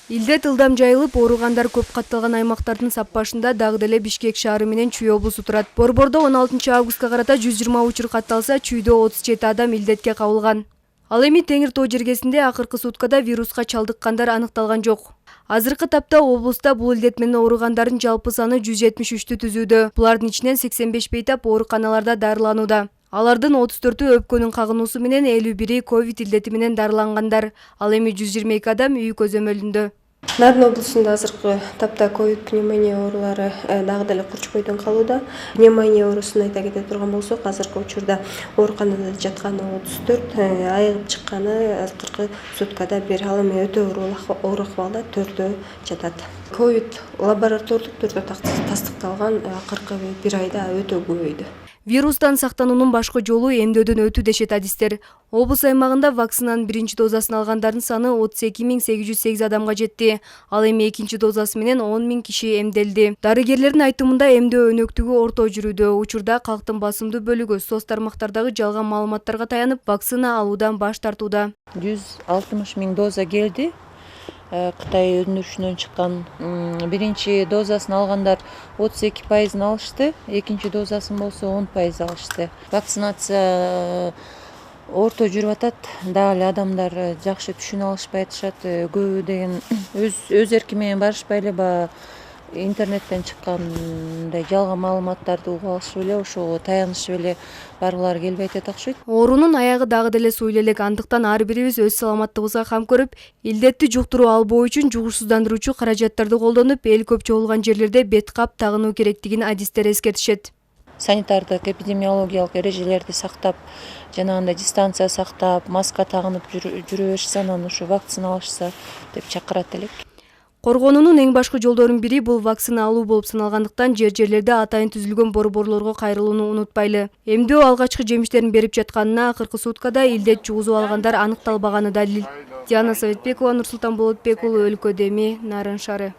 Илдет ылдам жайылып, ооругандар көп катталган аймактардын саппашында дагы деле Бишкек шаары менен Чүй облусу турат. Борбордо 16 августка карата 120 учур катталса, Чүйдө 37 адам илдетке кабылган. Ал эми Теңир тоо жергесинде акыркы суткада вируска чалдыккандар аныкталган жок. Азыркы тапта облуста бул илдет менен ооругандардын жалпы саны 173-тү түзүүдө. Булардын ичинен 85 бейтап ооруканаларда дарыланууда. Алардын 34-ü өпкөнүн кагынуусу менен 51-и ковид илдети менен дарылангандар. Ал эми 122 адам үй көзөмөлүндө. Нарын облусунда азыркы тапта ковид пневмония оорулары дагы деле курчпойдон калууда. Пневмония оорусун айта кете турган болсок, азыркы учурда ооруканада жатканы 34, айыгып чыкканы азыркы суткада 1. Ал эми өтө оор акыбалда 4-өө жатат. Ковид лаборатордук түрдө тастыкталган акыркы 1 айда өтө көбөйдү. Вирустан сактануунун башкы жолу эмдөөдөн өтүү дешет адистер. Облус аймагында вакцинанын 1-чи дозасын алгандардын саны 32.808 адамга жетти. Ал эми 2-чи дозасы менен 10.000 киши эмделди. Дарыгерлердин айтымында эмдөө өнөктүгү орто жүрүүдө. Учурда калктын басымдуу бөлүгү соц тармактардагы жалган маалыматтарга таянып, вакцина алуудан баш тартууда. 160.000 доза келди. Кытай өндүрүшүнөн чыккан 1-чи дозасын алгандар 32% алышты, 2-чи дозасын болсо 10% алышты. Вакцинация орто жүрүп атат, дагы эле адамдар жакшы түшүнө алышпай атышат. Көбү деген өз эрки менен барышпай эле интернеттен чыккандай жалган маалыматтарды угуп алышып эле ошого таянышып эле баргылары келбей атат окшойт. Оорунун аягы дагы деле суу элек, андыктан ар бирибиз өз саламаттыгыбызга кам көрүп, илдетти жуктуруу албоо үчүн жугушсуздандыруучу каражаттарды колдонуп, эл көп чогулган жерлерде бет кап тагынуу керектигин адистер эскертишет. Санитардык эпидемиологиялык эрежелерди сактап, жанагындай дистанция сактап, маска тагынып жүрө беришсе, анан ушу вакцина алышса деп чакырат элек. Коргонуунун эң башкы жолдорунун бири бул вакцина алуу болуп саналгандыктан жерлерде атайын түзүлгөн борборлорго кайрылууну унутпайлы. Эмдөө алгачкы жемиштерин берип жатканына акыркы суткада илдет жугузуп алгандар аныкталбаганы далил. Диана Советбекова, Нурсултан Болотбек уулу, Өлкө Деми, Нарын шаары.